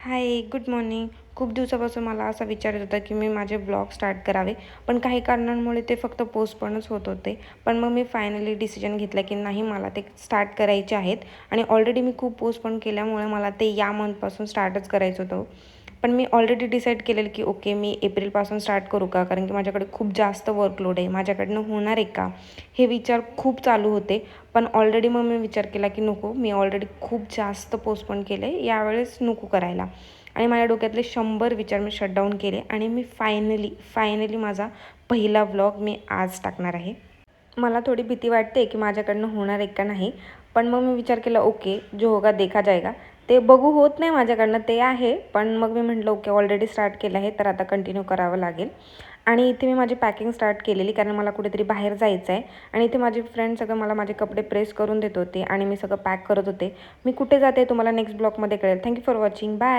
हाय, good morning. खूप दिवसापासून मला असा विचार येत होता, की मी माझे ब्लॉग स्टार्ट करावे. पण काही कारणांमुळे ते फक्त पोस्टपोनच होत होते. पण मग मी फायनली डिसिजन घेतला, की नाही मला ते स्टार्ट करायचे आहेत आणि ऑलरेडी मी खूप पोस्टपोन केल्यामुळे मला ते या मंथपासून स्टार्टच करायचं होतं. पण मी ऑलरेडी डिसाईड केलेलं, की ओके मी एप्रिलपासून स्टार्ट करू का? कारण की माझ्याकडे खूप जास्त वर्कलोड आहे. माझ्याकडनं होणार आहे का? हे विचार खूप चालू होते. पण ऑलरेडी मग मी विचार केला, की नको, मी ऑलरेडी खूप जास्त पोस्टपोन केलं आहे. यावेळेस नको करायला. आणि माझ्या डोक्यातले 100 विचार मी शटडाऊन केले आणि मी फायनली माझा पहिला व्लॉग मी आज टाकणार आहे. मला थोडी भीती वाटते की माझ्याकडनं होणार आहे का नाही. पण मग मी विचार केला ओके जो होगा देखा जाएगा. ते बघू होत नाही माझ्याकडनं ते आहे. पण मग मी म्हटलं ओके ऑलरेडी स्टार्ट केलं आहे तर आता कंटिन्यू करावं लागेल. आणि इथे मी माझी पॅकिंग स्टार्ट केलेली कारण मला कुठेतरी बाहेर जायचं आहे. आणि इथे माझे फ्रेंड सगळं मला माझे कपडे प्रेस करून देत होते आणि मी सगळं पॅक करत होते. मी कुठे जाते तुम्हाला नेक्स्ट ब्लॉगमध्ये कळेल. Thank you for watching. बाय.